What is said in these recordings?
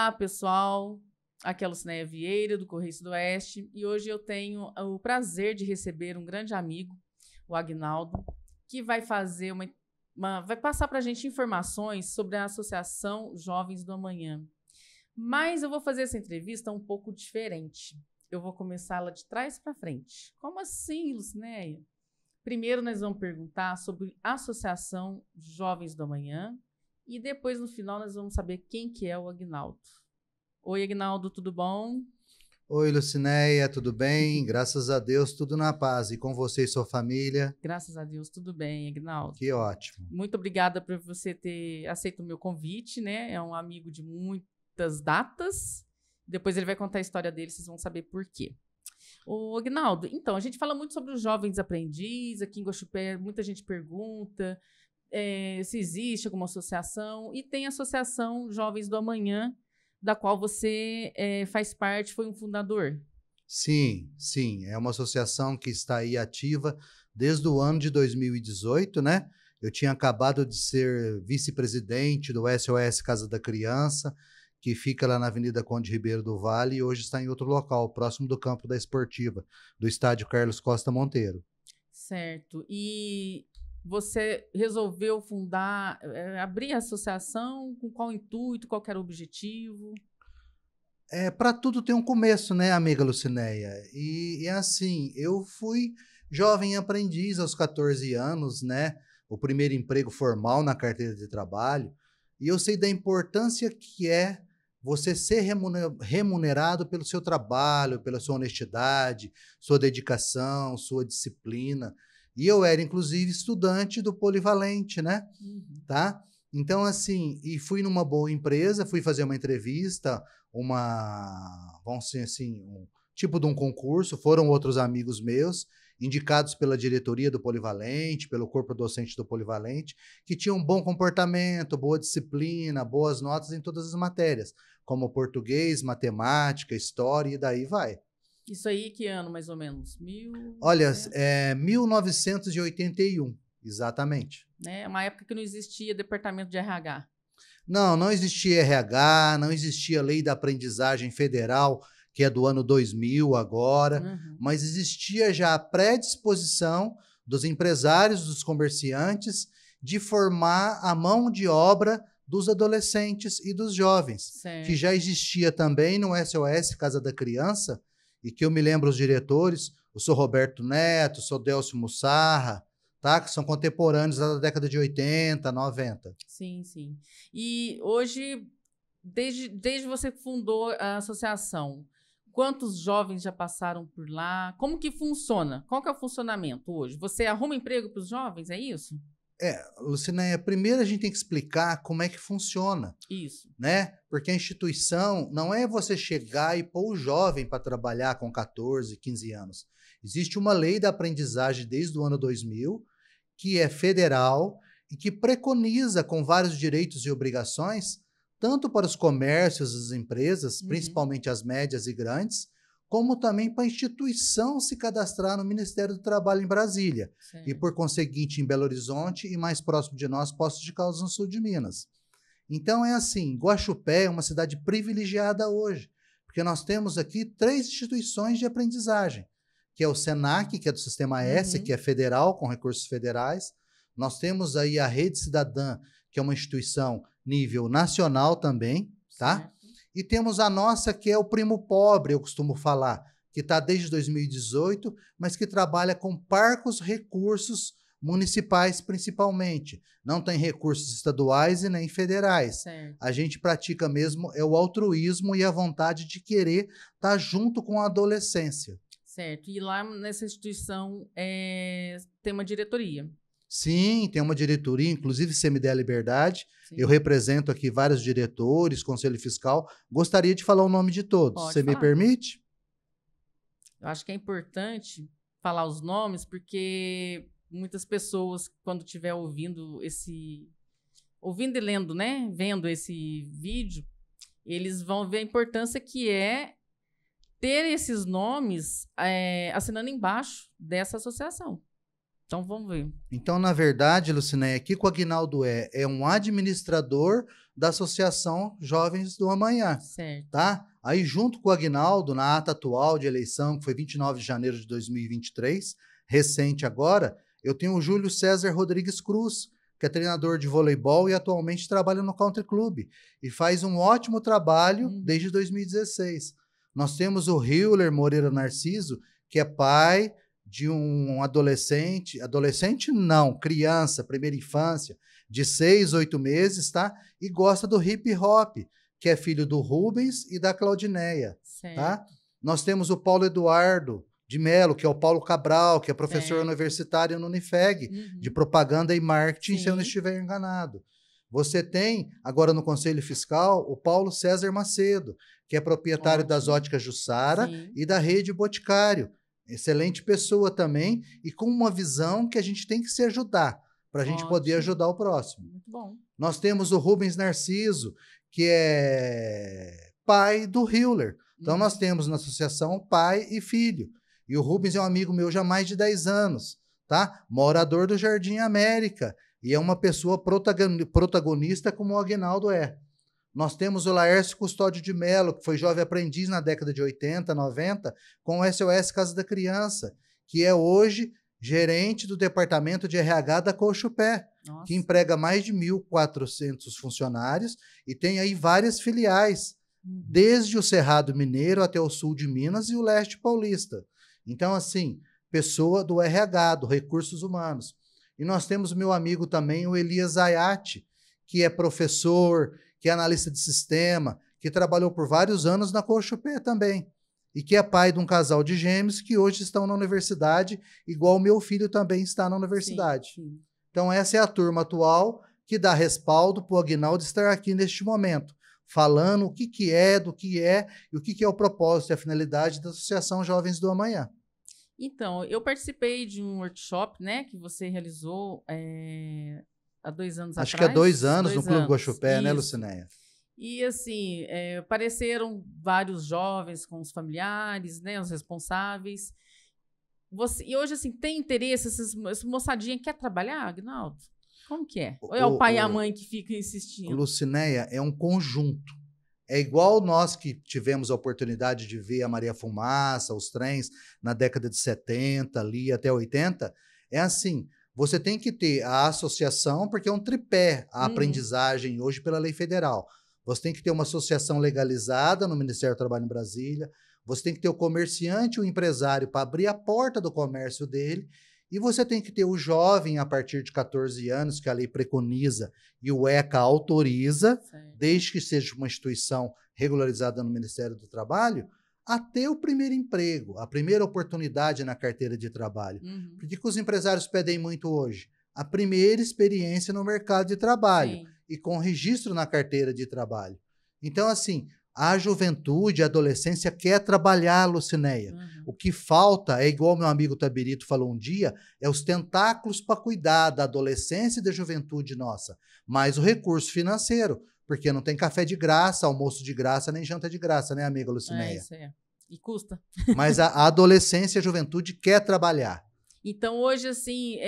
Olá, pessoal. Aqui é a Lucinéia Vieira, do Correio Sudoeste, e hoje eu tenho o prazer de receber um grande amigo, o Agnaldo, que vai fazer vai passar para a gente informações sobre a Associação Jovens do Amanhã. Mas eu vou fazer essa entrevista um pouco diferente. Eu vou começá-la de trás para frente. Como assim, Lucinéia? Primeiro nós vamos perguntar sobre a Associação Jovens do Amanhã e depois, no final, nós vamos saber quem que é o Agnaldo. Oi, Agnaldo, tudo bom? Oi, Lucinéia, tudo bem? Graças a Deus, tudo na paz. E com você e sua família? Graças a Deus, tudo bem, Agnaldo. Que ótimo. Muito obrigada por você ter aceito o meu convite, né? É um amigo de muitas datas. Depois ele vai contar a história dele, vocês vão saber por quê. Ô, Agnaldo, então, a gente fala muito sobre os jovens aprendizes aqui em Guaxupé, muita gente pergunta se existe alguma associação, e tem a Associação Jovens do Amanhã, da qual você faz parte, foi um fundador. Sim, é uma associação que está aí ativa desde o ano de 2018, né? Eu tinha acabado de ser vice-presidente do SOS Casa da Criança, que fica lá na Avenida Conde Ribeiro do Vale, e hoje está em outro local, próximo do campo da Esportiva, do estádio Carlos Costa Monteiro. Certo. E você resolveu fundar, abrir a associação, com qual intuito, qual que era o objetivo? Para tudo tem um começo, né, amiga Lucinéia? E assim, eu fui jovem aprendiz aos 14 anos, né? O primeiro emprego formal na carteira de trabalho. E eu sei da importância que é você ser remunerado pelo seu trabalho, pela sua honestidade, sua dedicação, sua disciplina. E eu era, inclusive, estudante do Polivalente, né? Uhum. Tá? Então, assim, e fui numa boa empresa, fui fazer uma entrevista, vamos dizer assim, um tipo de um concurso, foram outros amigos meus, indicados pela diretoria do Polivalente, pelo corpo docente do Polivalente, que tinham um bom comportamento, boa disciplina, boas notas em todas as matérias, como português, matemática, história, e daí vai. Isso aí, que ano, mais ou menos? Olha, 1981, exatamente. Né? Uma época que não existia departamento de RH. Não existia RH, não existia lei da aprendizagem federal, que é do ano 2000 agora, mas existia já a predisposição dos empresários, dos comerciantes, de formar a mão de obra dos adolescentes e dos jovens, certo. Que já existia também no SOS Casa da Criança, e que eu me lembro os diretores, o Sr. Roberto Neto, o Sr. Delcio Mussarra, tá? Que são contemporâneos da década de 80, 90. Sim. E hoje, desde você que fundou a associação, quantos jovens já passaram por lá? Como que funciona? Qual que é o funcionamento hoje? Você arruma emprego para os jovens, é isso? Lucinéia, primeiro a gente tem que explicar como é que funciona. Isso. Né? Porque a instituição não é você chegar e pôr o jovem para trabalhar com 14, 15 anos. Existe uma lei da aprendizagem desde o ano 2000, que é federal e que preconiza com vários direitos e obrigações, tanto para os comércios, as empresas, principalmente as médias e grandes, como também para a instituição se cadastrar no Ministério do Trabalho em Brasília. Certo. E, por conseguinte, em Belo Horizonte e mais próximo de nós, Poços de Caldas, no sul de Minas. Então, é assim, Guaxupé é uma cidade privilegiada hoje, porque nós temos aqui 3 instituições de aprendizagem, que é o SENAC, que é do Sistema S, que é federal, com recursos federais. Nós temos aí a Rede Cidadã, que é uma instituição nível nacional também, tá? Certo. E temos a nossa, que é o Primo Pobre, eu costumo falar, que está desde 2018, mas que trabalha com parcos recursos municipais, principalmente. Não tem recursos estaduais e nem federais. Certo. A gente pratica mesmo o altruísmo e a vontade de querer estar junto com a adolescência. Certo. E lá nessa instituição tem uma diretoria. Sim, tem uma diretoria, inclusive, se me der a liberdade, eu represento aqui vários diretores, conselho fiscal. Gostaria de falar o nome de todos. Você me permite? Eu acho que é importante falar os nomes, porque muitas pessoas, quando estiver ouvindo e lendo, né, vendo esse vídeo, eles vão ver a importância que é ter esses nomes assinando embaixo dessa associação. Então, vamos ver. Então, na verdade, Lucinéia, aqui com o Agnaldo é um administrador da Associação Jovens do Amanhã. Certo. Tá? Aí, junto com o Aguinaldo, na ata atual de eleição, que foi 29 de janeiro de 2023, recente agora, eu tenho o Júlio César Rodrigues Cruz, que é treinador de voleibol e atualmente trabalha no Country Club e faz um ótimo trabalho desde 2016. Nós temos o Hiller Moreira Narciso, que é pai de um adolescente não, criança, primeira infância, de 6, 8 meses, tá? E gosta do hip hop, que é filho do Rubens e da Claudineia, tá? Nós temos o Paulo Eduardo de Melo, que é o Paulo Cabral, que é professor universitário no Unifeg, de propaganda e marketing, se eu não estiver enganado. Você tem, agora no Conselho Fiscal, o Paulo César Macedo, que é proprietário das Óticas Jussara e da Rede Boticário. Excelente pessoa também, e com uma visão que a gente tem que se ajudar, para a gente poder ajudar o próximo. Muito bom. Nós temos o Rubens Narciso, que é pai do Hiller. Então, nós temos na associação pai e filho. E o Rubens é um amigo meu já há mais de 10 anos, tá? Morador do Jardim América. E é uma pessoa protagonista como o Aguinaldo é. Nós temos o Laércio Custódio de Melo, que foi jovem aprendiz na década de 80, 90, com o SOS Casa da Criança, que é hoje gerente do departamento de RH da Cochupé, que emprega mais de 1.400 funcionários e tem aí várias filiais, desde o Cerrado Mineiro até o sul de Minas e o leste paulista. Então, assim, pessoa do RH, do Recursos Humanos. E nós temos meu amigo também, o Elias Ayati, que é professor, que é analista de sistema, que trabalhou por vários anos na Cochupé também, e que é pai de um casal de gêmeos que hoje estão na universidade, igual o meu filho também está na universidade. Sim. Então, essa é a turma atual que dá respaldo para o Aguinaldo estar aqui neste momento, falando o que é, do que é, e o que é o propósito e a finalidade da Associação Jovens do Amanhã. Então, eu participei de um workshop, né, que você realizou há 2 anos atrás. Acho que há 2 anos no Clube Guaxupé, né, Lucinéia? E, assim, apareceram vários jovens com os familiares, né, os responsáveis. E hoje, assim, tem interesse? Essa moçadinha quer trabalhar, Aguinaldo? Como que é? Ou é o pai e a mãe que ficam insistindo? Lucinéia, é um conjunto. É igual nós que tivemos a oportunidade de ver a Maria Fumaça, os trens, na década de 70, ali até 80. É assim, você tem que ter a associação, porque é um tripé a aprendizagem hoje pela lei federal. Você tem que ter uma associação legalizada no Ministério do Trabalho em Brasília, você tem que ter o comerciante, o empresário, para abrir a porta do comércio dele, e você tem que ter o jovem a partir de 14 anos, que a lei preconiza e o ECA autoriza, desde que seja uma instituição regularizada no Ministério do Trabalho, a ter o primeiro emprego, a primeira oportunidade na carteira de trabalho. Porque que os empresários pedem muito hoje? A primeira experiência no mercado de trabalho e com registro na carteira de trabalho. Então, assim, a juventude, a adolescência quer trabalhar, Lucinéia. O que falta, é igual meu amigo Tabirito falou um dia, é os tentáculos para cuidar da adolescência e da juventude nossa, mais o recurso financeiro, porque não tem café de graça, almoço de graça, nem janta de graça, né, amiga Lucinéia? Isso é. E custa. Mas a adolescência e a juventude quer trabalhar. Então, hoje, assim,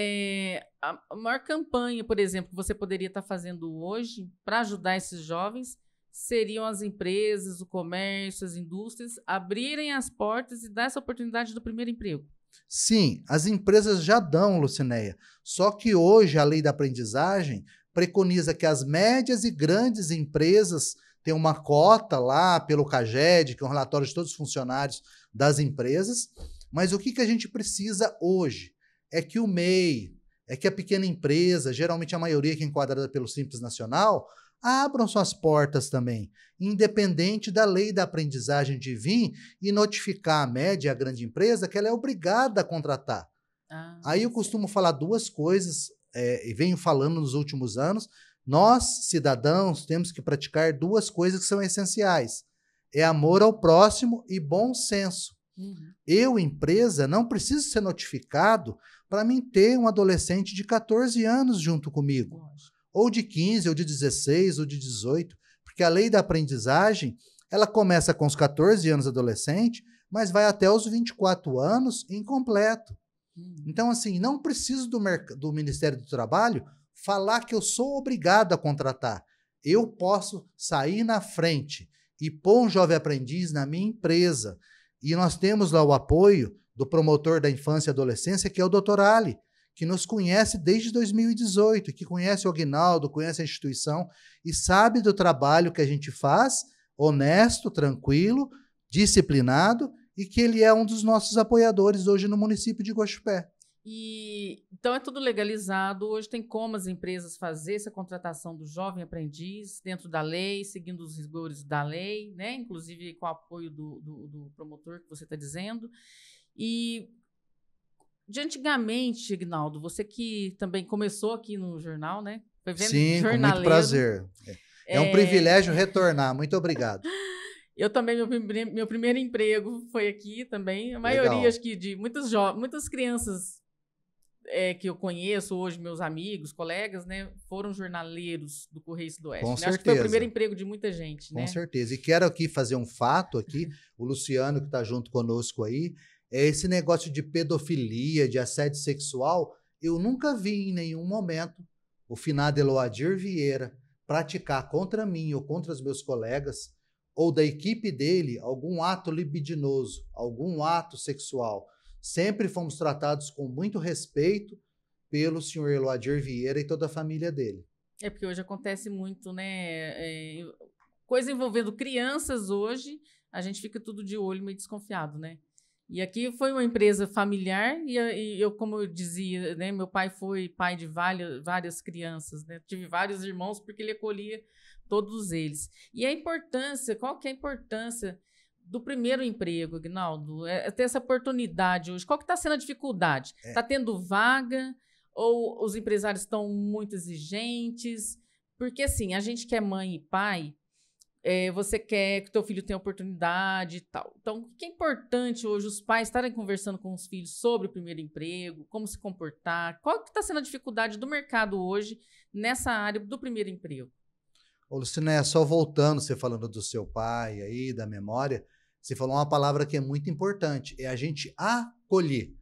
a maior campanha, por exemplo, que você poderia estar fazendo hoje para ajudar esses jovens seriam as empresas, o comércio, as indústrias abrirem as portas e dar essa oportunidade do primeiro emprego. Sim, as empresas já dão, Lucinéia. Só que hoje a lei da aprendizagem preconiza que as médias e grandes empresas tenham uma cota lá pelo CAGED, que é um relatório de todos os funcionários das empresas. Mas o que a gente precisa hoje é que o MEI, é que a pequena empresa, geralmente a maioria que é enquadrada pelo Simples Nacional, abram suas portas também, independente da lei da aprendizagem de vir e notificar a média e a grande empresa que ela é obrigada a contratar. Aí eu costumo falar 2 coisas, e venho falando nos últimos anos. Nós, cidadãos, temos que praticar 2 coisas que são essenciais. É amor ao próximo e bom senso. Eu, empresa, não preciso ser notificado para mim ter um adolescente de 14 anos junto comigo. Ou de 15, ou de 16, ou de 18, porque a lei da aprendizagem, ela começa com os 14 anos adolescente, mas vai até os 24 anos incompleto. Então, assim, não preciso do Ministério do Trabalho falar que eu sou obrigado a contratar. eu posso sair na frente e pôr um jovem aprendiz na minha empresa. E nós temos lá o apoio do promotor da infância e adolescência, que é o Dr. Ali, que nos conhece desde 2018, que conhece o Aguinaldo, conhece a instituição e sabe do trabalho que a gente faz, honesto, tranquilo, disciplinado, e que ele é um dos nossos apoiadores hoje no município de Guaxupé. E então é tudo legalizado. Hoje tem como as empresas fazer essa contratação do jovem aprendiz dentro da lei, seguindo os rigores da lei, né? Inclusive com o apoio do promotor que você está dizendo. E de antigamente, Aguinaldo, você que também começou aqui no jornal, né? Foi vendo Sim, com muito prazer. É um privilégio retornar. Muito obrigado. Eu também, meu primeiro emprego foi aqui também. A maioria, Legal. acho que de muitas crianças que eu conheço hoje, meus amigos, colegas, né, foram jornaleiros do Correio Sudoeste. Com Né? certeza. Acho que foi o primeiro emprego de muita gente. Com né? certeza. E quero aqui fazer um fato aqui, o Luciano que está junto conosco aí, é esse negócio de pedofilia, de assédio sexual, eu nunca vi em nenhum momento o finado Eloadir Vieira praticar contra mim ou contra os meus colegas ou da equipe dele algum ato libidinoso, algum ato sexual. Sempre fomos tratados com muito respeito pelo senhor Eloadir Vieira e toda a família dele. É porque hoje acontece muito, né? Coisa envolvendo crianças hoje, a gente fica tudo de olho meio desconfiado, né? E aqui foi uma empresa familiar e eu, como eu dizia, né, meu pai foi pai de várias crianças, né? Tive vários irmãos porque ele acolhia todos eles. E a importância, qual que é a importância do primeiro emprego, Aguinaldo? Ter essa oportunidade hoje. Qual que está sendo a dificuldade? Está tendo vaga ou os empresários estão muito exigentes? Porque, assim, a gente que é mãe e pai, você quer que o teu filho tenha oportunidade e tal. Então, o que é importante hoje os pais estarem conversando com os filhos sobre o primeiro emprego, como se comportar? Qual que está sendo a dificuldade do mercado hoje nessa área do primeiro emprego? Ô, Luciné, só voltando, você falando do seu pai aí, da memória, você falou uma palavra que é muito importante, é a gente acolher.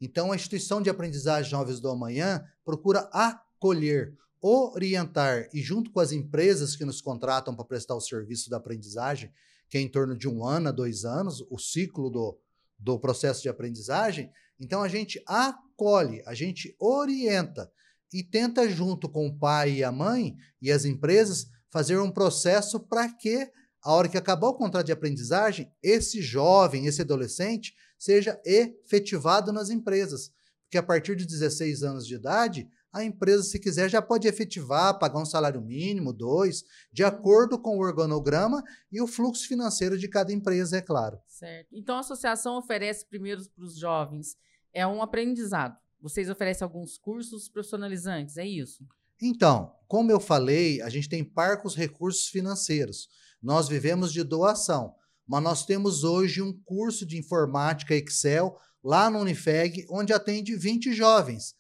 Então, a instituição de aprendizagem Jovens do Amanhã procura acolher, orientar e junto com as empresas que nos contratam para prestar o serviço da aprendizagem, que é em torno de 1 ano a 2 anos, o ciclo do processo de aprendizagem, então a gente acolhe, a gente orienta e tenta junto com o pai e a mãe e as empresas fazer um processo para que, a hora que acabar o contrato de aprendizagem, esse jovem, esse adolescente, seja efetivado nas empresas. Porque a partir de 16 anos de idade, a empresa, se quiser, já pode efetivar, pagar um salário mínimo, 2, de acordo com o organograma e o fluxo financeiro de cada empresa, é claro. Certo. Então, a associação oferece primeiro para os jovens um aprendizado. Vocês oferecem alguns cursos profissionalizantes, é isso? Então, como eu falei, a gente tem parcos recursos financeiros. Nós vivemos de doação, mas nós temos hoje um curso de informática Excel lá no Unifeg, onde atende 20 jovens.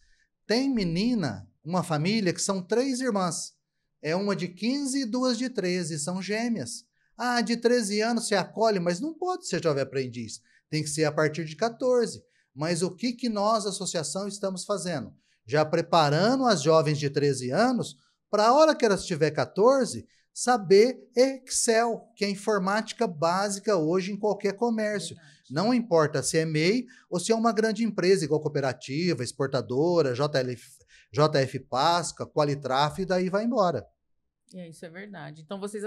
Tem menina, uma família, que são 3 irmãs. É uma de 15 e 2 de 13, são gêmeas. Ah, de 13 anos se acolhe, mas não pode ser jovem aprendiz. Tem que ser a partir de 14. Mas o que nós, associação, estamos fazendo? Já preparando as jovens de 13 anos para a hora que elas tiver 14, saber Excel, que é a informática básica hoje em qualquer comércio. Verdade. Não importa se é MEI ou se é uma grande empresa, igual cooperativa, exportadora, JF Pasca, Qualitraf, e daí vai embora. Isso é verdade. Então, vocês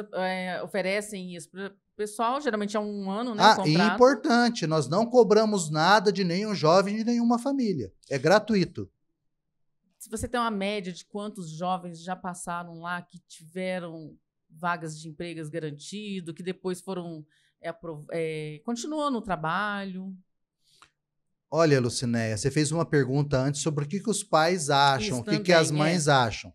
oferecem isso para o pessoal, geralmente é 1 ano, né? Ah, e importante, nós não cobramos nada de nenhum jovem, de nenhuma família. É gratuito. Se você tem uma média de quantos jovens já passaram lá, que tiveram vagas de empregos garantido, que depois foram continuou no trabalho? Olha, Lucinéia, você fez uma pergunta antes sobre o que os pais acham, o que as mães acham.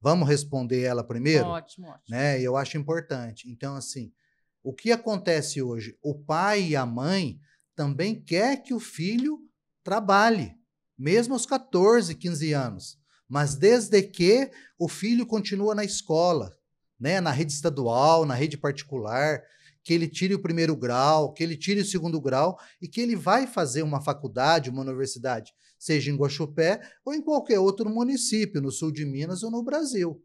Vamos responder ela primeiro? Ótimo. Né? Eu acho importante. Então, assim, o que acontece hoje? O pai e a mãe também quer que o filho trabalhe, mesmo aos 14, 15 anos. Mas desde que o filho continua na escola, né? Na rede estadual, na rede particular, que ele tire o 1º grau, que ele tire o 2º grau e que ele vai fazer uma faculdade, uma universidade, seja em Guaxupé ou em qualquer outro município, no sul de Minas ou no Brasil.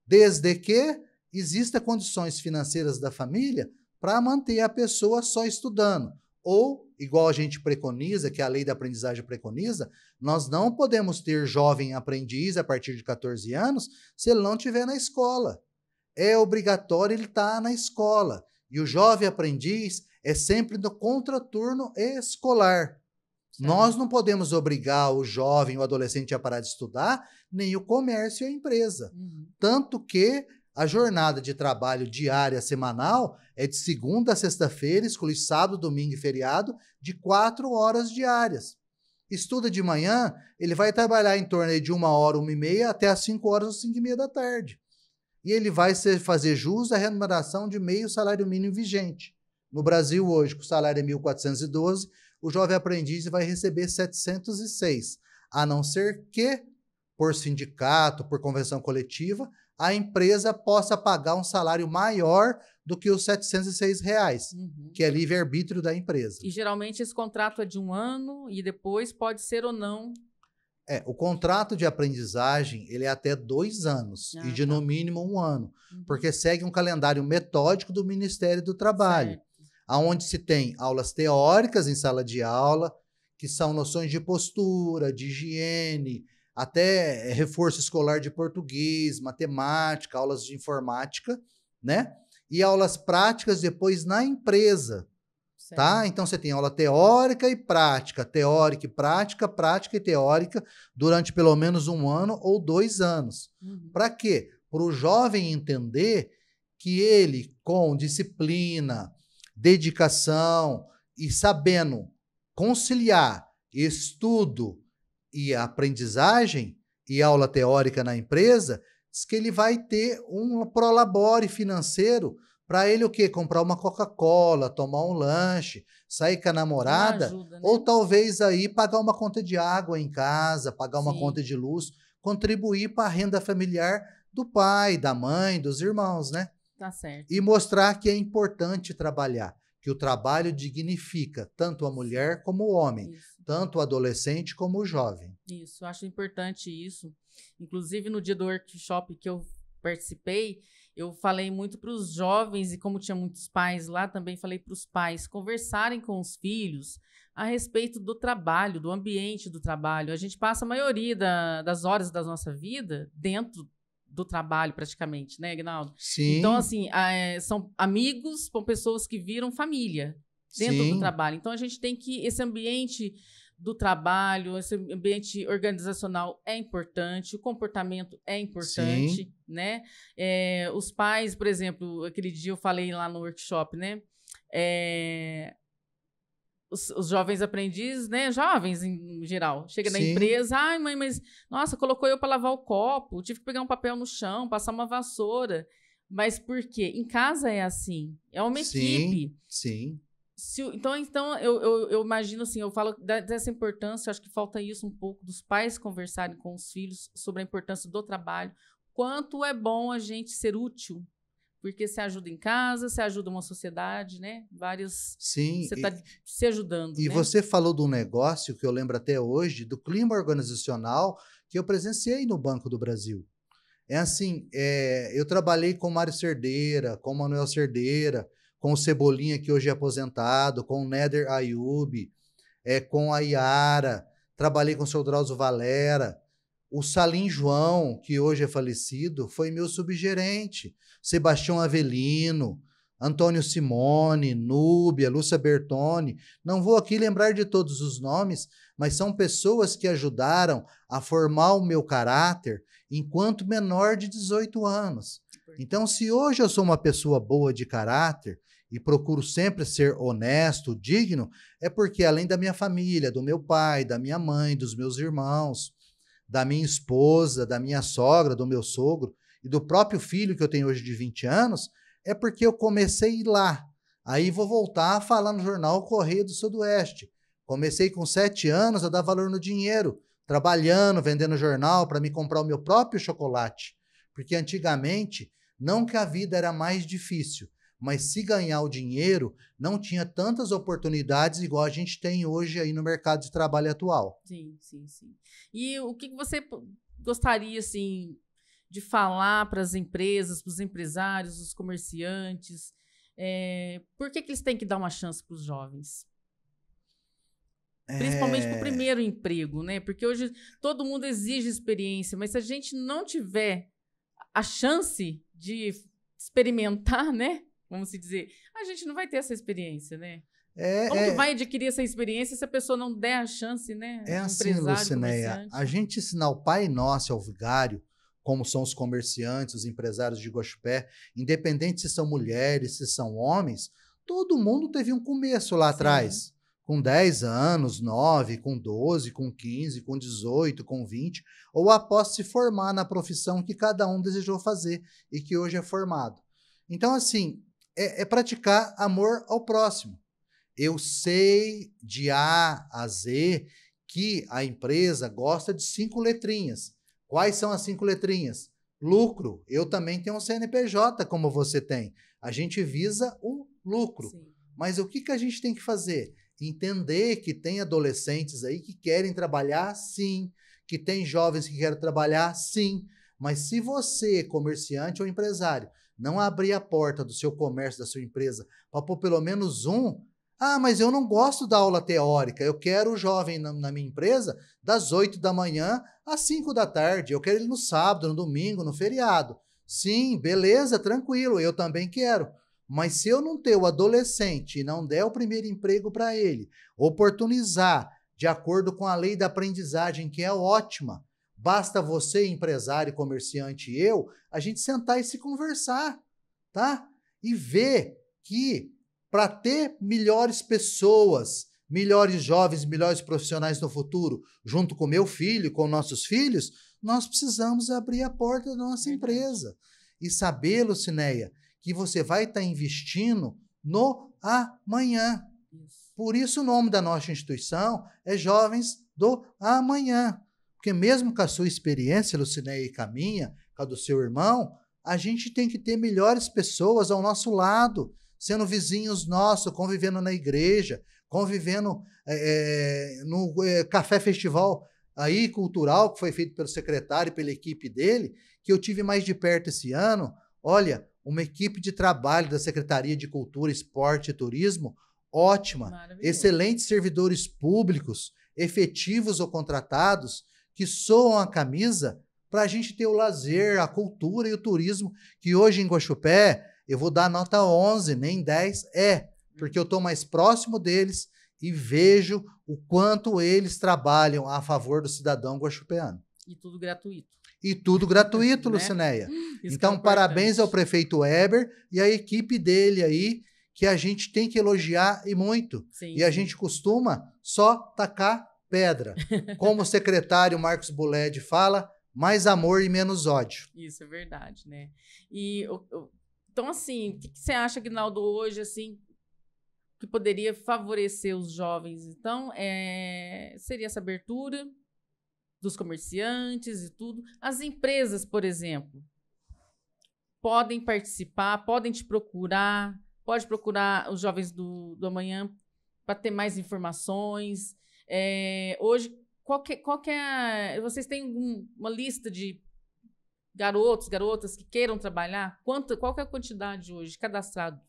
Desde que existem condições financeiras da família para manter a pessoa só estudando. Ou, igual a gente preconiza, que a lei da aprendizagem preconiza, nós não podemos ter jovem aprendiz a partir de 14 anos se ele não estiver na escola. É obrigatório ele estar na escola. E o jovem aprendiz é sempre no contraturno escolar. Certo. Nós não podemos obrigar o jovem, o adolescente a parar de estudar, nem o comércio e a empresa. Tanto que a jornada de trabalho diária semanal é de segunda a sexta-feira, exclui sábado, domingo e feriado, de 4 horas diárias. Estuda de manhã, ele vai trabalhar em torno de 1h, 1h30, até às 5 horas ou 5h30 da tarde. E ele vai fazer jus à remuneração de meio salário mínimo vigente. No Brasil, hoje, com o salário é 1.412, o jovem aprendiz vai receber 706, a não ser que, por sindicato, por convenção coletiva, a empresa possa pagar um salário maior do que os R$706, que é livre-arbítrio da empresa. E geralmente esse contrato é de 1 ano e depois pode ser ou não. O contrato de aprendizagem ele é até 2 anos e de no mínimo 1 ano, porque segue um calendário metódico do Ministério do Trabalho, onde se tem aulas teóricas em sala de aula, que são noções de postura, de higiene, até reforço escolar de português, matemática, aulas de informática, né? E aulas práticas depois na empresa, tá? Então você tem aula teórica e prática, prática e teórica durante pelo menos 1 ano ou 2 anos. Para quê? Para o jovem entender que ele, com disciplina, dedicação e sabendo conciliar estudo e aprendizagem e aula teórica na empresa, diz que ele vai ter um prolabore financeiro para ele o quê? Comprar uma Coca-Cola, tomar um lanche, sair com a namorada, ajuda, né? ou talvez aí pagar uma conta de água em casa, pagar uma conta de luz, contribuir para a renda familiar do pai, da mãe, dos irmãos, né? Tá certo. E mostrar que é importante trabalhar, que o trabalho dignifica tanto a mulher como o homem, tanto o adolescente como o jovem. Isso, eu acho importante isso. Inclusive, no dia do workshop que eu participei, eu falei muito para os jovens, e como tinha muitos pais lá, também falei para os pais conversarem com os filhos a respeito do trabalho, do ambiente do trabalho. A gente passa a maioria das horas da nossa vida dentro do trabalho, praticamente, né, Aguinaldo? Sim. Então, assim, são amigos com pessoas que viram família dentro do trabalho. Então, a gente tem que... Esse ambiente do trabalho, esse ambiente organizacional é importante, o comportamento é importante, né? Os pais, por exemplo, aquele dia eu falei lá no workshop, né? Os jovens aprendizes, né? Jovens em geral, chega na empresa, ai mãe, mas nossa, colocou eu para lavar o copo, tive que pegar um papel no chão, passar uma vassoura. Mas por quê? Em casa é assim, é uma equipe. Sim. Então eu imagino assim, eu falo dessa importância, eu acho que falta isso um pouco, dos pais conversarem com os filhos sobre a importância do trabalho, quanto é bom a gente ser útil, porque se ajuda em casa, se ajuda uma sociedade, né? Você está se ajudando. E né? Você falou de um negócio que eu lembro até hoje, do clima organizacional que eu presenciei no Banco do Brasil. É assim, eu trabalhei com o Mário Cerdeira, com o Manuel Cerdeira, com o Cebolinha, que hoje é aposentado, com o Néder Ayub, com a Iara, trabalhei com o seu Drauzio Valera, o Salim João, que hoje é falecido, foi meu subgerente, Sebastião Avelino, Antônio Simone, Núbia, Lúcia Bertoni, não vou aqui lembrar de todos os nomes, mas são pessoas que ajudaram a formar o meu caráter enquanto menor de 18 anos. Então, se hoje eu sou uma pessoa boa de caráter e procuro sempre ser honesto, digno, é porque além da minha família, do meu pai, da minha mãe, dos meus irmãos, da minha esposa, da minha sogra, do meu sogro e do próprio filho que eu tenho hoje de 20 anos, é porque eu comecei lá. Aí vou voltar a falar no jornal Correio do Sudoeste. Comecei com 7 anos a dar valor no dinheiro, trabalhando, vendendo jornal para me comprar o meu próprio chocolate. Porque antigamente, não que a vida era mais difícil, mas se ganhar o dinheiro, não tinha tantas oportunidades igual a gente tem hoje aí no mercado de trabalho atual. Sim. E o que você gostaria, assim, de falar para as empresas, para os empresários, os comerciantes? Por que eles têm que dar uma chance para os jovens? Principalmente para o primeiro emprego, né? Porque hoje todo mundo exige experiência, mas se a gente não tiver a chance de experimentar, né? Vamos dizer, a gente não vai ter essa experiência, né? Como que vai adquirir essa experiência se a pessoa não der a chance, né? É assim, Lucinéia, a gente ensinar o Pai Nosso ao vigário, como são os comerciantes, os empresários de Guaxupé, independente se são mulheres, se são homens, todo mundo teve um começo lá atrás. Com 10 anos, 9, com 12, com 15, com 18, com 20, ou após se formar na profissão que cada um desejou fazer e que hoje é formado. Então, assim, é praticar amor ao próximo. Eu sei de A a Z que a empresa gosta de 5 letrinhas. Quais são as 5 letrinhas? Lucro. Eu também tenho um CNPJ, como você tem. A gente visa o lucro. Sim. Mas o que a gente tem que fazer? Entender que tem adolescentes aí que querem trabalhar, sim. Que tem jovens que querem trabalhar, sim. Mas se você, comerciante ou empresário, não abrir a porta do seu comércio, da sua empresa, para pôr pelo menos um... mas eu não gosto da aula teórica, eu quero o jovem na minha empresa das 8 da manhã às 5 da tarde, eu quero ele no sábado, no domingo, no feriado. Sim, beleza, tranquilo, eu também quero. Mas se eu não ter o adolescente e não der o primeiro emprego para ele, oportunizar de acordo com a lei da aprendizagem, que é ótima, basta você, empresário, comerciante e eu, a gente sentar e se conversar, tá? E ver que para ter melhores pessoas, melhores jovens, melhores profissionais no futuro, junto com meu filho, com nossos filhos, nós precisamos abrir a porta da nossa empresa. E saber, Lucinéia, que você vai estar investindo no amanhã. Por isso o nome da nossa instituição é Jovens do Amanhã. Porque mesmo com a sua experiência, Lucinéia, e com a minha, com a do seu irmão, a gente tem que ter melhores pessoas ao nosso lado, sendo vizinhos nossos, convivendo na igreja, convivendo no café festival aí cultural, que foi feito pelo secretário e pela equipe dele, que eu tive mais de perto esse ano. Olha, uma equipe de trabalho da Secretaria de Cultura, Esporte e Turismo, ótima, excelentes servidores públicos, efetivos ou contratados, que soam a camisa para a gente ter o lazer, a cultura e o turismo, que hoje em Guaxupé, eu vou dar nota 11, nem 10, porque eu estou mais próximo deles e vejo o quanto eles trabalham a favor do cidadão guaxupeano. E tudo gratuito. E tudo gratuito, Lucinéia. Então, parabéns ao prefeito Weber e à equipe dele aí, que a gente tem que elogiar e muito. Sim, e a gente costuma só tacar pedra. Como o secretário Marcos Buled fala, mais amor e menos ódio. Isso é verdade, né? Então, assim, o que você acha, Aguinaldo, hoje, assim, que poderia favorecer os jovens? Então, seria essa abertura dos comerciantes e tudo. As empresas, por exemplo, podem participar, podem te procurar, pode procurar os jovens do amanhã para ter mais informações. Hoje, vocês têm uma lista de garotos, garotas que queiram trabalhar? Qual que é a quantidade hoje cadastrado?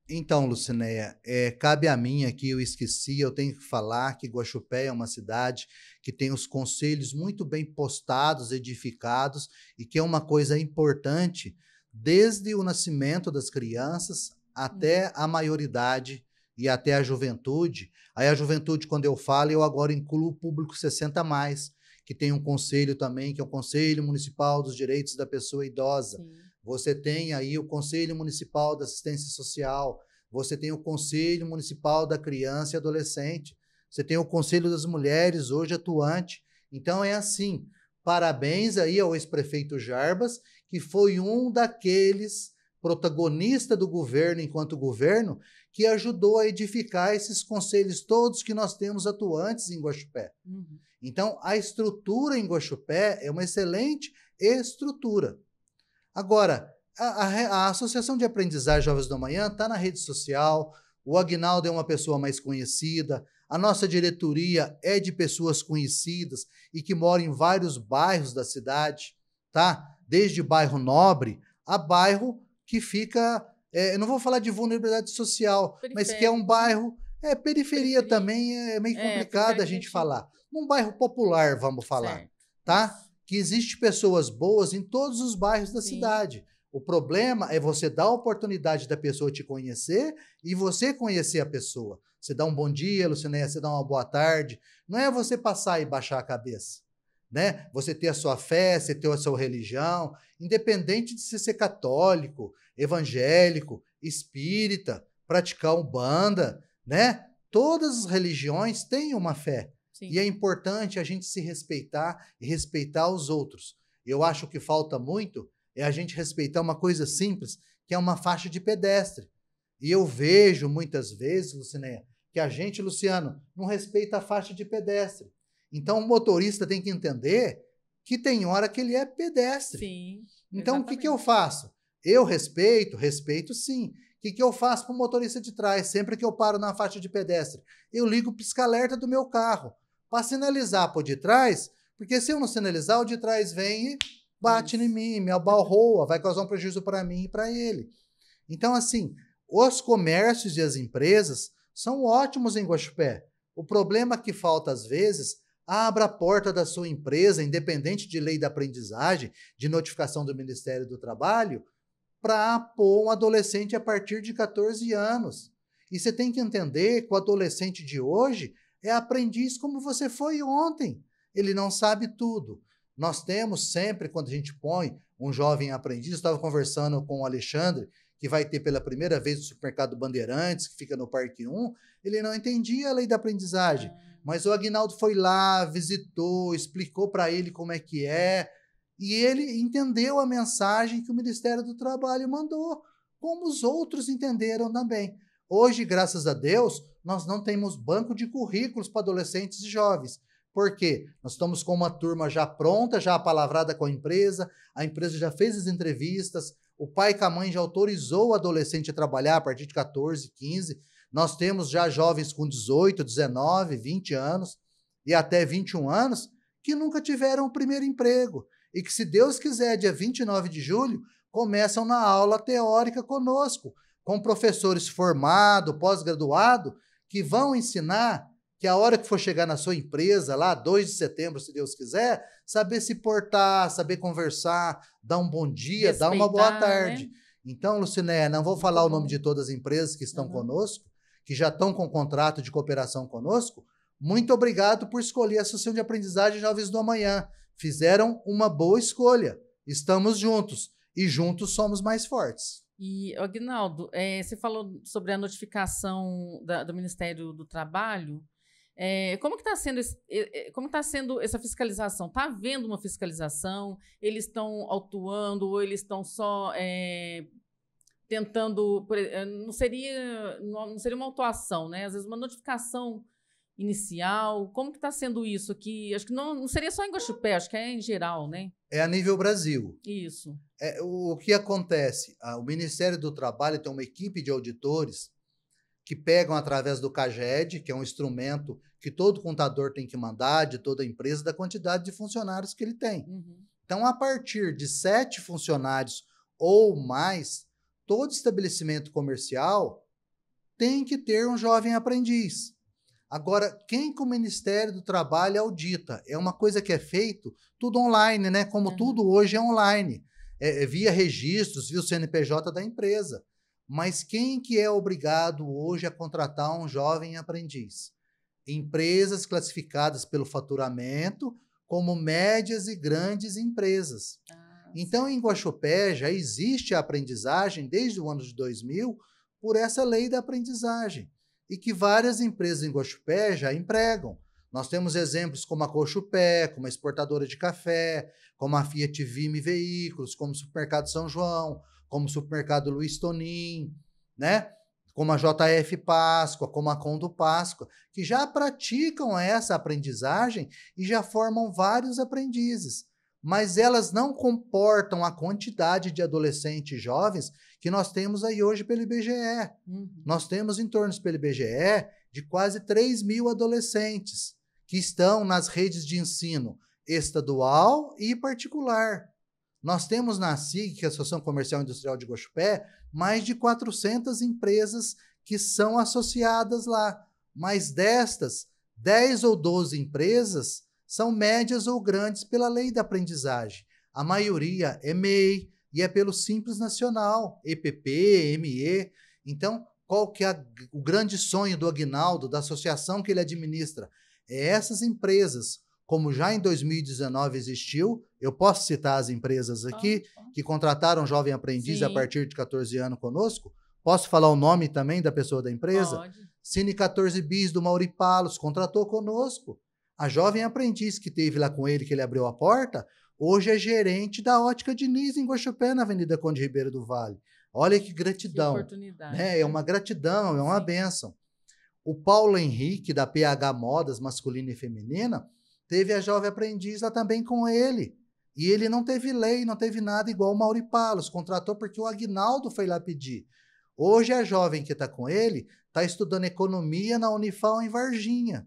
Então, Lucinéia, cabe a mim aqui, eu esqueci, eu tenho que falar que Guaxupé é uma cidade que tem os conselhos muito bem postados, edificados, e que é uma coisa importante, desde o nascimento das crianças até a maioridade e até a juventude. Aí a juventude, quando eu falo, eu agora incluo o público 60+, que tem um conselho também, que é o Conselho Municipal dos Direitos da Pessoa Idosa. Sim. Você tem aí o Conselho Municipal da Assistência Social, você tem o Conselho Municipal da Criança e Adolescente, você tem o Conselho das Mulheres, hoje atuante. Então é assim, parabéns aí ao ex-prefeito Jarbas, que foi um daqueles protagonistas do governo, enquanto governo, que ajudou a edificar esses conselhos todos que nós temos atuantes em Guaxupé. Uhum. Então, a estrutura em Guaxupé é uma excelente estrutura. Agora, a Associação de Aprendizagem Jovens do Amanhã está na rede social, o Aguinaldo é uma pessoa mais conhecida, a nossa diretoria é de pessoas conhecidas e que moram em vários bairros da cidade, tá? Desde bairro nobre a bairro que fica, eu não vou falar de vulnerabilidade social, mas que é um bairro, periferia também, é meio complicado a gente falar. Num bairro popular, vamos falar, Certo. tá? Isso. Que existe pessoas boas em todos os bairros da cidade. O problema é você dar a oportunidade da pessoa te conhecer e você conhecer a pessoa. Você dá um bom dia, Lucinéia, você dá uma boa tarde. Não é você passar e baixar a cabeça, né? Você ter a sua fé, você ter a sua religião, independente de você ser católico, evangélico, espírita, praticar umbanda, né? Todas as religiões têm uma fé. Sim. E é importante a gente se respeitar e respeitar os outros. Eu acho que falta muito é a gente respeitar uma coisa simples, que é uma faixa de pedestre. E eu vejo muitas vezes, Lucinéia, que a gente, Luciano, não respeita a faixa de pedestre. Então o motorista tem que entender que tem hora que ele é pedestre. Sim, então exatamente. o que eu faço? Eu respeito sim. O que eu faço para o motorista de trás? Sempre que eu paro na faixa de pedestre, eu ligo o pisca-alerta do meu carro para sinalizar para o de trás, porque se eu não sinalizar, o de trás vem e bate em mim, me abalroa, vai causar um prejuízo para mim e para ele. Então, assim, os comércios e as empresas são ótimos em Guaxupé. O problema que falta, às vezes, abra a porta da sua empresa, independente de lei da aprendizagem, de notificação do Ministério do Trabalho, para pôr um adolescente a partir de 14 anos. E você tem que entender que o adolescente de hoje é aprendiz como você foi ontem. Ele não sabe tudo. Nós temos sempre, quando a gente põe um jovem aprendiz, estava conversando com o Alexandre, que vai ter pela primeira vez o supermercado Bandeirantes, que fica no Parque 1, ele não entendia a lei da aprendizagem. Mas o Aguinaldo foi lá, visitou, explicou para ele como é que é, e ele entendeu a mensagem que o Ministério do Trabalho mandou, como os outros entenderam também. Hoje, graças a Deus, nós não temos banco de currículos para adolescentes e jovens. Por quê? Nós estamos com uma turma já pronta, já apalavrada com a empresa já fez as entrevistas, o pai e a mãe já autorizou o adolescente a trabalhar a partir de 14, 15. Nós temos já jovens com 18, 19, 20 anos e até 21 anos que nunca tiveram o primeiro emprego e que, se Deus quiser, dia 29 de julho, começam na aula teórica conosco, com professores formados, pós-graduados, que vão ensinar que a hora que for chegar na sua empresa, lá 2 de setembro, se Deus quiser, saber se portar, saber conversar, dar um bom dia, respeitar, dar uma boa tarde. Né? Então, Lucinéia, não vou falar o nome de todas as empresas que estão conosco, que já estão com contrato de cooperação conosco. Muito obrigado por escolher a Associação de Aprendizagem Jovens do Amanhã. Fizeram uma boa escolha. Estamos juntos. E juntos somos mais fortes. E, Aguinaldo, você falou sobre a notificação do Ministério do Trabalho. Como que está sendo essa fiscalização? Está havendo uma fiscalização? Eles estão autuando ou eles estão só tentando... Não seria uma autuação, né? Às vezes uma notificação inicial. Como que está sendo isso aqui? Acho que não seria só em Guaxupé, acho que é em geral, né? É a nível Brasil. Isso. O que acontece? O Ministério do Trabalho tem uma equipe de auditores que pegam através do CAGED, que é um instrumento que todo contador tem que mandar, de toda a empresa, da quantidade de funcionários que ele tem. Então, a partir de 7 funcionários ou mais, todo estabelecimento comercial tem que ter um jovem aprendiz. Agora, quem que o Ministério do Trabalho audita? É uma coisa que é feito tudo online, né? Como tudo hoje é online. Via registros, via o CNPJ da empresa. Mas quem que é obrigado hoje a contratar um jovem aprendiz? Empresas classificadas pelo faturamento como médias e grandes empresas. Então, em Guaxupé já existe a aprendizagem desde o ano de 2000 por essa lei da aprendizagem e que várias empresas em Guaxupé já empregam. Nós temos exemplos como a Cochupé, como a exportadora de café, como a Fiat Vime Veículos, como o Supermercado São João, como o Supermercado Luiz Tonin, né? Como a JF Páscoa, como a Condo Páscoa, que já praticam essa aprendizagem e já formam vários aprendizes. Mas elas não comportam a quantidade de adolescentes e jovens que nós temos aí hoje pelo IBGE. Nós temos em torno pelo IBGE de quase 3.000 adolescentes que estão nas redes de ensino estadual e particular. Nós temos na SIG, que é a Associação Comercial e Industrial de Guaxupé, mais de 400 empresas que são associadas lá. Mas destas, 10 ou 12 empresas são médias ou grandes pela lei da aprendizagem. A maioria é MEI e é pelo Simples Nacional, EPP, ME. Então, qual que é o grande sonho do Aguinaldo, da associação que ele administra? É essas empresas, como já em 2019 existiu, eu posso citar as empresas aqui, que contrataram jovem aprendiz a partir de 14 anos conosco? Posso falar o nome também da pessoa da empresa? Pode. Cine 14 Bis, do Mauri Palos, contratou conosco. A jovem aprendiz que teve lá com ele, que ele abriu a porta, hoje é gerente da Ótica Diniz, em Guaxupé, na Avenida Conde Ribeiro do Vale. Olha que gratidão. Que oportunidade. Né? É uma gratidão, é uma bênção. O Paulo Henrique, da PH Modas Masculina e Feminina, teve a jovem aprendiz lá também com ele. E ele não teve lei, não teve nada igual o Mauri Palos. Contratou porque o Aguinaldo foi lá pedir. Hoje a jovem que está com ele está estudando economia na Unifal em Varginha.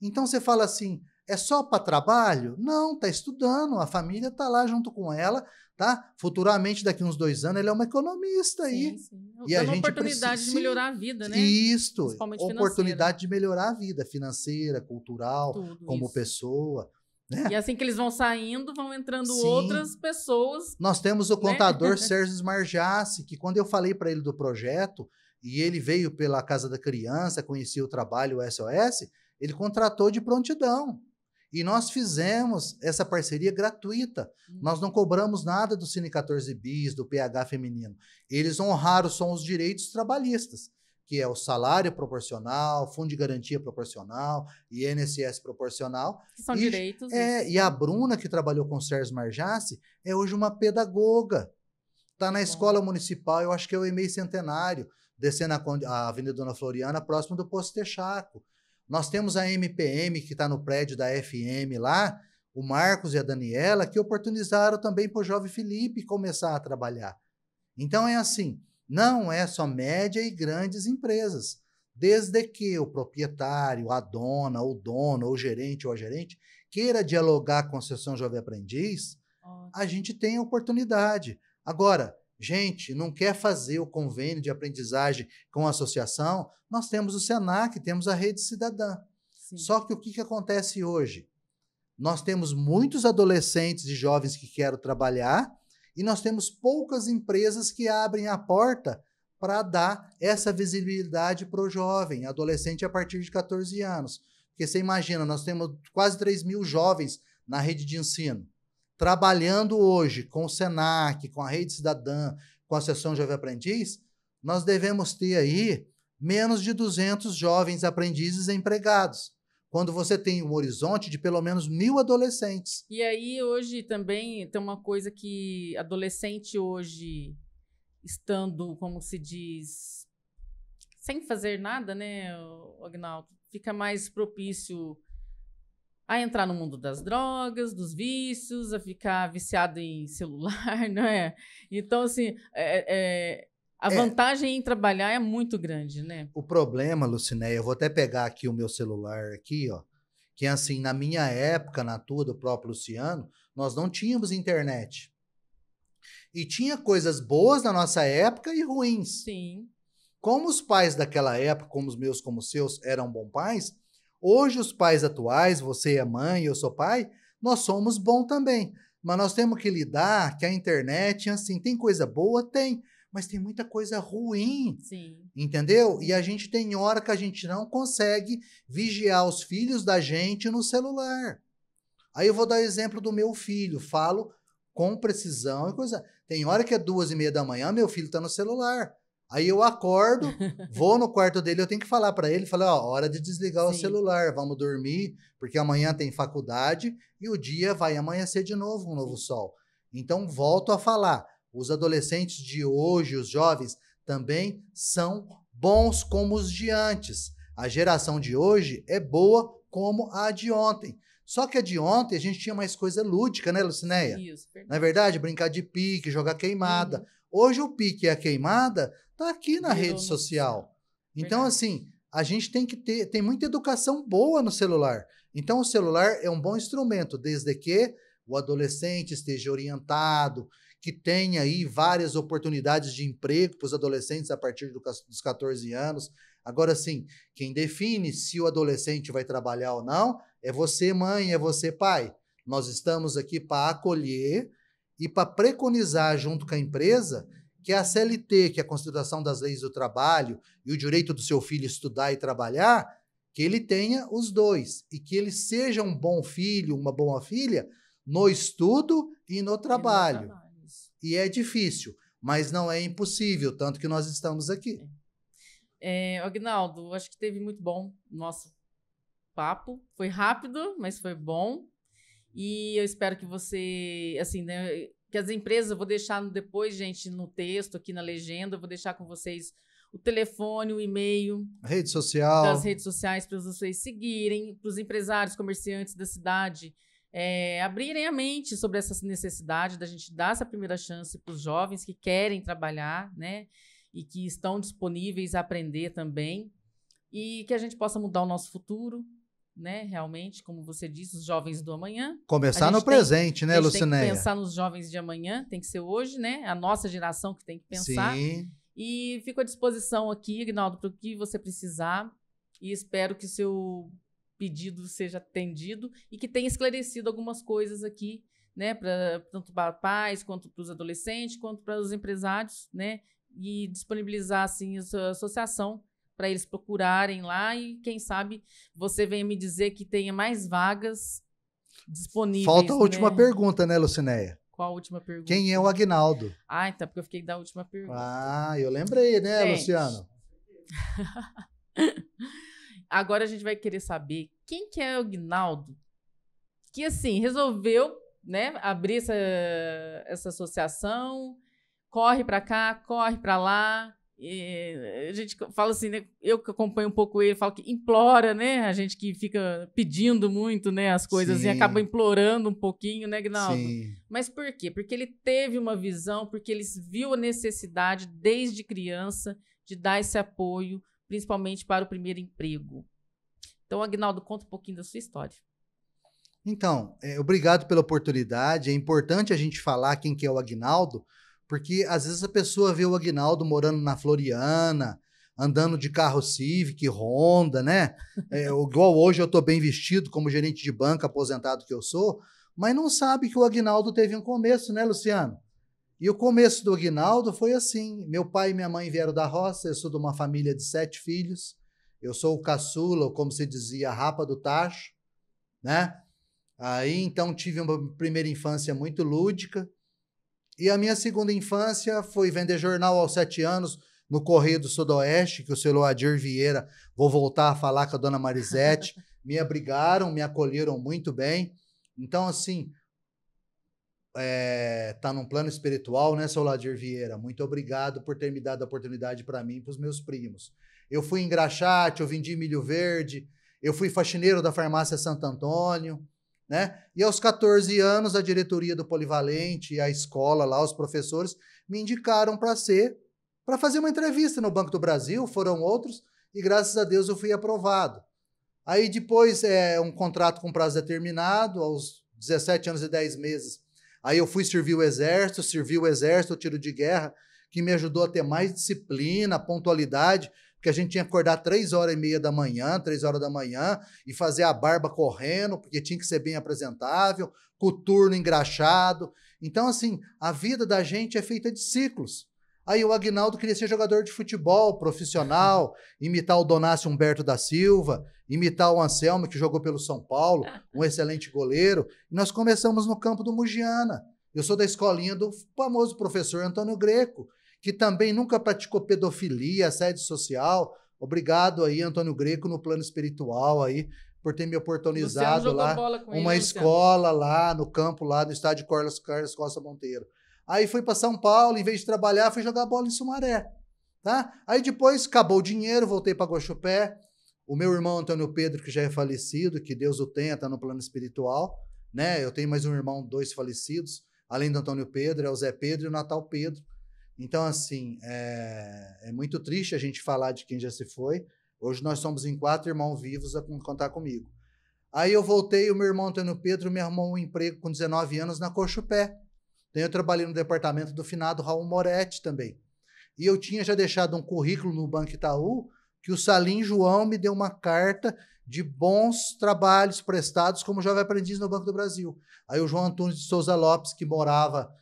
Então você fala assim, é só para trabalho? Não, está estudando, a família está lá junto com ela, tá? Futuramente, daqui uns 2 anos, ele é uma economista aí. Sim. E a gente oportunidade de melhorar a vida, né? Isso, financeira. oportunidade de melhorar a vida financeira, cultural, Tudo como isso. pessoa. Né? E assim que eles vão saindo, vão entrando outras pessoas. Nós temos o contador Sérgio Marjassi, que quando eu falei para ele do projeto, e ele veio pela Casa da Criança, conhecia o trabalho o SOS, ele contratou de prontidão. E nós fizemos essa parceria gratuita. Nós não cobramos nada do Cine 14 Bis, do PH feminino. Eles honraram só os direitos trabalhistas, que é o salário proporcional, fundo de garantia proporcional, INSS proporcional. Que são direitos. E a Bruna, que trabalhou com o Sérgio Marjassi, é hoje uma pedagoga. Está na escola municipal, eu acho que é o EMEI Centenário, descendo a Avenida Dona Floriana, próximo do Posto Texaco. Nós temos a MPM, que está no prédio da FM lá, o Marcos e a Daniela, que oportunizaram também para o jovem Felipe começar a trabalhar. Então é assim, não é só média e grandes empresas. Desde que o proprietário, a dona, o dono, ou o gerente ou a gerente, queira dialogar com a Associação Jovem Aprendiz, a gente tem a oportunidade. Agora, gente, não quer fazer o convênio de aprendizagem com a associação? Nós temos o SENAC, temos a Rede Cidadã. Sim. Só que o que acontece hoje? Nós temos muitos adolescentes e jovens que querem trabalhar e nós temos poucas empresas que abrem a porta para dar essa visibilidade para o jovem, adolescente a partir de 14 anos. Porque você imagina, nós temos quase 3.000 jovens na rede de ensino, trabalhando hoje com o SENAC, com a Rede Cidadã, com a Associação Jovem Aprendiz, nós devemos ter aí menos de 200 jovens aprendizes empregados, quando você tem um horizonte de pelo menos 1.000 adolescentes. E aí hoje também tem uma coisa que adolescente hoje, estando, como se diz, sem fazer nada, né, Aguinaldo, fica mais propício a entrar no mundo das drogas, dos vícios, a ficar viciado em celular, não é? Então, assim, a vantagem em trabalhar é muito grande, né? O problema, Lucinéia, eu vou até pegar aqui o meu celular aqui, ó, que assim, na minha época, na tua, do próprio Luciano, nós não tínhamos internet. E tinha coisas boas na nossa época e ruins. Sim. Como os pais daquela época, como os meus, como os seus, eram bons pais, hoje os pais atuais, você é mãe, eu sou pai, nós somos bons também. Mas nós temos que lidar que a internet, assim, tem coisa boa? Tem. Mas tem muita coisa ruim. Sim. Entendeu? E a gente tem hora que a gente não consegue vigiar os filhos da gente no celular. Aí eu vou dar o exemplo do meu filho. Falo com precisão e coisa. Tem hora que é 2:30 da manhã, meu filho tá no celular. Aí eu acordo, vou no quarto dele, eu tenho que falar para ele, falar, ó, hora de desligar o celular, vamos dormir, porque amanhã tem faculdade e o dia vai amanhecer de novo, um novo sol. Então, volto a falar, os adolescentes de hoje, os jovens, também são bons como os de antes. A geração de hoje é boa como a de ontem. Só que a de ontem a gente tinha mais coisa lúdica, né, Lucinéia? Isso, verdade. Não é verdade? Brincar de pique, jogar queimada. Hoje o pique e a queimada tá aqui na rede social. Então, assim, a gente tem que tem muita educação boa no celular. Então, o celular é um bom instrumento, desde que o adolescente esteja orientado, que tenha aí várias oportunidades de emprego para os adolescentes a partir dos 14 anos. Agora, sim, quem define se o adolescente vai trabalhar ou não é você, mãe, é você, pai. Nós estamos aqui para acolher e para preconizar junto com a empresa que a CLT, que é a Constituição das Leis do Trabalho, e o direito do seu filho estudar e trabalhar, que ele tenha os dois e que ele seja um bom filho, uma boa filha no estudo e no trabalho. E é difícil, mas não é impossível, tanto que nós estamos aqui. Aguinaldo, acho que teve muito bom o nosso papo. Foi rápido, mas foi bom. E eu espero que você, assim, né, que as empresas, eu vou deixar depois, gente, no texto, aqui na legenda, eu vou deixar com vocês o telefone, o e-mail. Rede social. Das redes sociais para vocês seguirem, para os empresários, comerciantes da cidade abrirem a mente sobre essa necessidade da gente dar essa primeira chance para os jovens que querem trabalhar, né? E que estão disponíveis a aprender também. E que a gente possa mudar o nosso futuro, né? Realmente, como você disse, os jovens do amanhã. Começar no presente, né, Lucinéia? Tem que pensar nos jovens de amanhã, tem que ser hoje, né? A nossa geração que tem que pensar. Sim. E fico à disposição aqui, Aguinaldo, para o que você precisar. E espero que o seu pedido seja atendido e que tenha esclarecido algumas coisas aqui, né? Tanto para pais, quanto para os adolescentes, quanto para os empresários, né? E disponibilizar, assim, a sua associação para eles procurarem lá e, quem sabe, você venha me dizer que tenha mais vagas disponíveis. Falta a última pergunta, né, Lucinéia? Qual a última pergunta? Quem é o Aguinaldo? Então, porque eu fiquei da última pergunta. Eu lembrei, né, gente, Luciano? Agora a gente vai querer saber quem que é o Aguinaldo, que, assim, resolveu, né, abrir essa associação, corre para cá, corre para lá. E a gente fala assim, né, eu que acompanho um pouco ele, falo que implora, né? A gente que fica pedindo muito, né, as coisas. Sim. E acaba implorando um pouquinho, né, Aguinaldo? Sim. Mas por quê? Porque ele teve uma visão, porque ele viu a necessidade desde criança de dar esse apoio, principalmente para o primeiro emprego. Então, Aguinaldo, conta um pouquinho da sua história. Então, obrigado pela oportunidade. É importante a gente falar quem que é o Aguinaldo, porque às vezes a pessoa vê o Aguinaldo morando na Floriana, andando de carro Civic, Honda, né? Igual hoje eu estou bem vestido, como gerente de banco aposentado que eu sou, mas não sabe que o Aguinaldo teve um começo, né, Luciano? E o começo do Aguinaldo foi assim. Meu pai e minha mãe vieram da roça, eu sou de uma família de 7 filhos, eu sou o caçula, ou como se dizia, a rapa do tacho, né? Aí, então, tive uma primeira infância muito lúdica. E a minha segunda infância foi vender jornal aos 7 anos no Correio do Sudoeste, que o seu Adir Vieira, vou voltar a falar com a dona Marisete, me abrigaram, me acolheram muito bem. Então, assim, tá num plano espiritual, né, seu Adir Vieira? Muito obrigado por ter me dado a oportunidade para mim e para os meus primos. Eu fui engraxate, eu vendi milho verde, eu fui faxineiro da farmácia Santo Antônio, né? E aos 14 anos, a diretoria do Polivalente e a escola lá, os professores, me indicaram para fazer uma entrevista no Banco do Brasil, foram outros, e graças a Deus eu fui aprovado. Aí depois, um contrato com prazo determinado, aos 17 anos e 10 meses, aí eu fui servir o exército, tiro de guerra, que me ajudou a ter mais disciplina, pontualidade, porque a gente tinha que acordar 3h30 da manhã, 3 horas da manhã, e fazer a barba correndo, porque tinha que ser bem apresentável, com o turno engraxado. Então, assim, a vida da gente é feita de ciclos. Aí o Aguinaldo queria ser jogador de futebol profissional, imitar o Donácio Humberto da Silva, imitar o Anselmo, que jogou pelo São Paulo, um excelente goleiro. E nós começamos no campo do Mugiana. Eu sou da escolinha do famoso professor Antônio Greco, que também nunca praticou pedofilia, assédio social. Obrigado aí, Antônio Greco, no plano espiritual aí, por ter me oportunizado lá, uma escola lá no campo, lá no estádio Carlos Costa Monteiro. Aí fui para São Paulo, em vez de trabalhar, fui jogar bola em Sumaré, tá? Aí depois acabou o dinheiro, voltei para Guaxupé. O meu irmão Antônio Pedro, que já é falecido, que Deus o tenha, tá no plano espiritual, né? Eu tenho mais um irmão, 2 falecidos, além do Antônio Pedro, é o Zé Pedro e o Natal Pedro. Então, assim, é muito triste a gente falar de quem já se foi. Hoje nós somos em 4 irmãos vivos a contar comigo. Aí eu voltei, o meu irmão Antônio Pedro me arrumou um emprego com 19 anos na Cochupé. Daí eu trabalhei no departamento do finado Raul Moretti também. E eu tinha já deixado um currículo no Banco Itaú, que o Salim João me deu uma carta de bons trabalhos prestados como jovem aprendiz no Banco do Brasil. Aí o João Antônio de Souza Lopes, que morava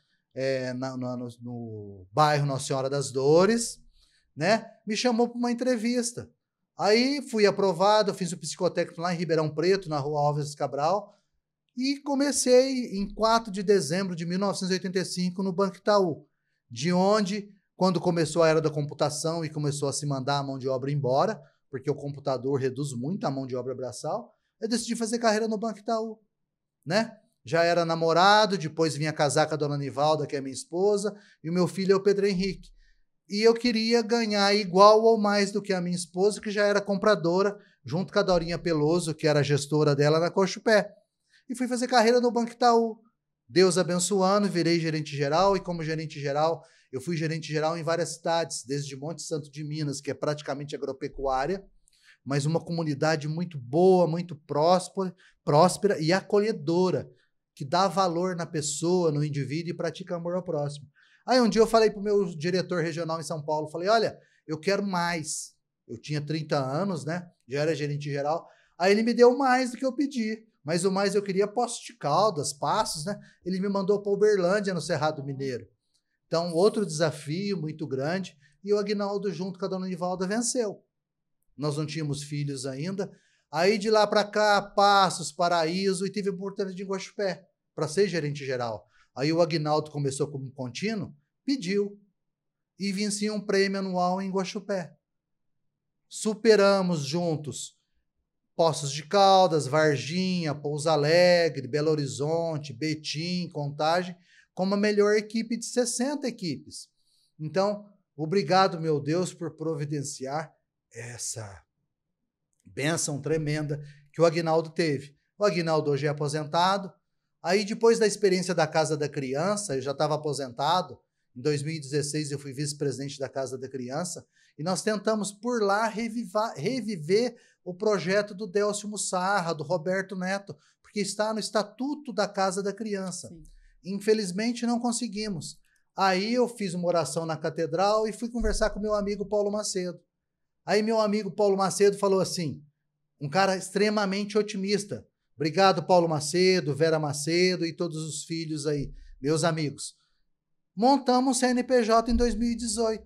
no bairro Nossa Senhora das Dores, né, me chamou para uma entrevista. Aí fui aprovado, fiz o psicotécnico lá em Ribeirão Preto, na Rua Alves Cabral, e comecei em 4 de dezembro de 1985 no Banco Itaú, de onde, quando começou a era da computação e começou a se mandar a mão de obra embora, porque o computador reduz muito a mão de obra braçal, eu decidi fazer carreira no Banco Itaú, né? Já era namorado, depois vinha casar com a dona Nivalda, que é minha esposa, e o meu filho é o Pedro Henrique. E eu queria ganhar igual ou mais do que a minha esposa, que já era compradora, junto com a Dorinha Peloso, que era a gestora dela na Cochupé. E fui fazer carreira no Banco Itaú. Deus abençoando, virei gerente geral, e como gerente geral, eu fui gerente geral em várias cidades, desde Monte Santo de Minas, que é praticamente agropecuária, mas uma comunidade muito boa, muito próspera e acolhedora, que dá valor na pessoa, no indivíduo e pratica amor ao próximo. Aí um dia eu falei para o meu diretor regional em São Paulo, falei, olha, eu quero mais. Eu tinha 30 anos, né? Já era gerente geral. Aí ele me deu mais do que eu pedi, mas o mais eu queria Poços de Caldas, Passos, né? Ele me mandou para Uberlândia, no Cerrado Mineiro. Então, outro desafio muito grande, e o Aguinaldo, junto com a dona Nivalda, venceu. Nós não tínhamos filhos ainda. Aí, de lá para cá, Passos, Paraíso, e tive a oportunidade de ir em Guaxupé, para ser gerente geral. Aí o Aguinaldo começou como contínuo, pediu, e vencia um prêmio anual em Guaxupé. Superamos juntos Poços de Caldas, Varginha, Pouso Alegre, Belo Horizonte, Betim, Contagem, como a melhor equipe de 60 equipes. Então, obrigado, meu Deus, por providenciar essa bênção tremenda que o Aguinaldo teve. O Aguinaldo hoje é aposentado. Aí, depois da experiência da Casa da Criança, eu já estava aposentado. Em 2016, eu fui vice-presidente da Casa da Criança. E nós tentamos, por lá, reviver o projeto do Délcio Mussarra, do Roberto Neto, porque está no Estatuto da Casa da Criança. Sim. Infelizmente, não conseguimos. Aí eu fiz uma oração na catedral e fui conversar com meu amigo Paulo Macedo. Aí meu amigo Paulo Macedo falou assim, um cara extremamente otimista. Obrigado, Paulo Macedo, Vera Macedo e todos os filhos aí, meus amigos. Montamos o CNPJ em 2018.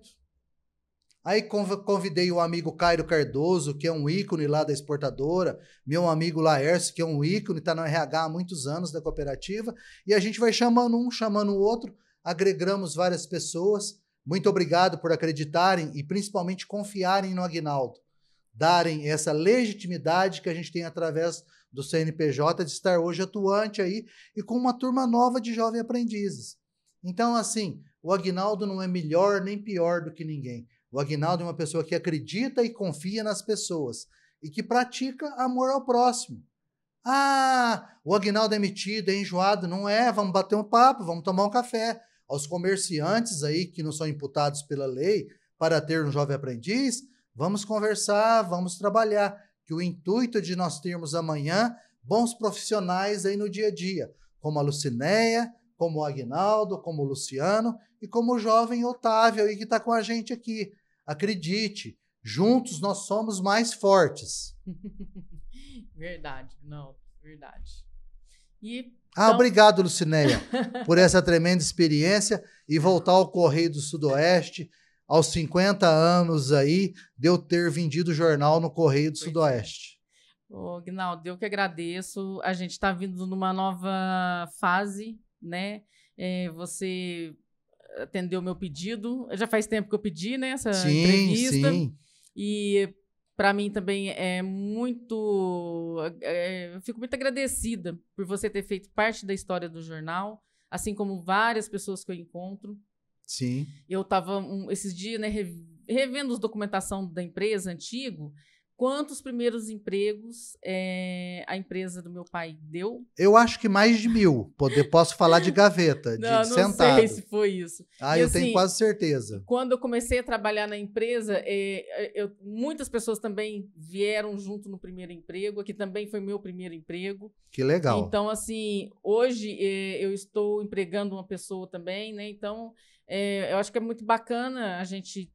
Aí convidei o amigo Cairo Cardoso, que é um ícone lá da exportadora, meu amigo Laércio, que é um ícone, está no RH há muitos anos da cooperativa, e a gente vai chamando um, chamando o outro, agregamos várias pessoas. Muito obrigado por acreditarem e principalmente confiarem no Aguinaldo, darem essa legitimidade que a gente tem através do CNPJ de estar hoje atuante aí e com uma turma nova de jovens aprendizes. Então, assim, o Aguinaldo não é melhor nem pior do que ninguém. O Aguinaldo é uma pessoa que acredita e confia nas pessoas e que pratica amor ao próximo. Ah, o Aguinaldo é metido, é enjoado. Não é, vamos bater um papo, vamos tomar um café. Aos comerciantes aí que não são imputados pela lei para ter um jovem aprendiz, vamos conversar, vamos trabalhar, que o intuito de nós termos amanhã bons profissionais aí no dia a dia, como a Lucinéia, como o Aguinaldo, como o Luciano e como o jovem Otávio aí que está com a gente aqui. Acredite, juntos nós somos mais fortes. Verdade, não, verdade. E obrigado, Lucinéia, por essa tremenda experiência e voltar ao Correio do Sudoeste, aos 50 anos aí, de eu ter vendido o jornal no Correio do Sudoeste. Ô, Aguinaldo, eu que agradeço. A gente está vindo numa nova fase, né? Você atendeu o meu pedido. Já faz tempo que eu pedi, né, essa entrevista. Sim. E para mim também é muito... eu fico muito agradecida por você ter feito parte da história do jornal, assim como várias pessoas que eu encontro. Sim. Eu estava esses dias, né, revendo as documentação da empresa antigo, quantos primeiros empregos a empresa do meu pai deu. Eu acho que mais de 1000. Posso falar de gaveta, Não sentado. Sei se foi isso. Eu assim, tenho quase certeza. Quando eu comecei a trabalhar na empresa, muitas pessoas também vieram junto no primeiro emprego, que também foi meu primeiro emprego. Que legal. Então, assim, hoje eu estou empregando uma pessoa também, né? Então, eu acho que é muito bacana a gente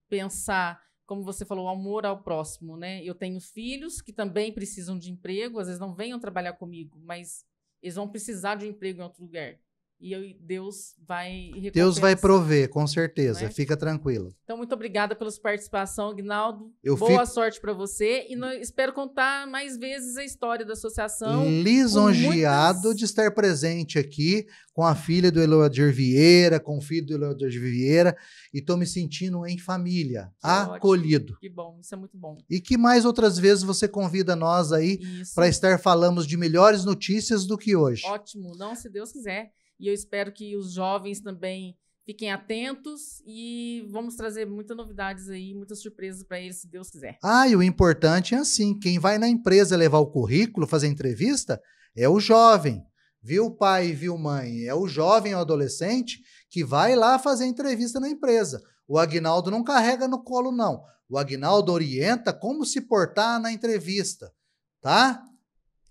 pensar, como você falou, o amor ao próximo, né? Eu tenho filhos que também precisam de emprego, às vezes não venham trabalhar comigo, mas eles vão precisar de um emprego em outro lugar. E Deus vai recompensar. Deus vai prover, com certeza. Né? Fica tranquilo. Então, muito obrigada pela sua participação, Aguinaldo. Boa sorte para você. E espero contar mais vezes a história da associação. Lisonjeado de estar presente aqui com a filha do Eloadir Vieira, com o filho do Eloadir Vieira. E estou me sentindo em família, acolhido. Ótimo. Que bom, isso é muito bom. E que mais outras vezes você convida nós aí para estar falando de melhores notícias do que hoje. Ótimo, não, se Deus quiser. E eu espero que os jovens também fiquem atentos e vamos trazer muitas novidades aí, muitas surpresas para eles, se Deus quiser. E o importante é assim, quem vai na empresa levar o currículo, fazer entrevista, é o jovem. Viu pai, viu mãe? É o jovem ou adolescente que vai lá fazer entrevista na empresa. O Aguinaldo não carrega no colo, não. O Aguinaldo orienta como se portar na entrevista, tá?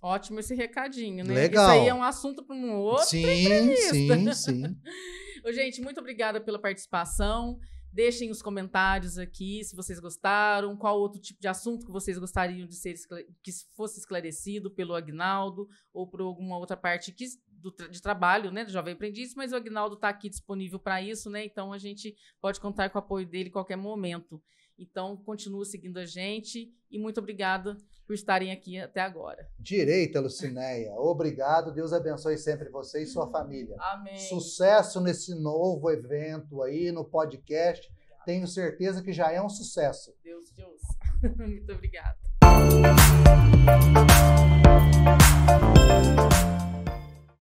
Ótimo esse recadinho, né? Legal. Isso aí é um assunto para um outro entrevista. Sim. Gente, muito obrigada pela participação. Deixem os comentários aqui se vocês gostaram, qual outro tipo de assunto que vocês gostariam que fosse esclarecido pelo Aguinaldo ou por alguma outra parte de trabalho, né, do Jovem Aprendiz, mas o Aguinaldo está aqui disponível para isso, né? Então a gente pode contar com o apoio dele em qualquer momento. Então, continua seguindo a gente e muito obrigada por estarem aqui até agora. Direita, Lucinéia. Obrigado. Deus abençoe sempre você e sua família. Amém. Sucesso nesse novo evento aí, no podcast. Tenho certeza que já é um sucesso. Deus te ouça. Muito obrigada.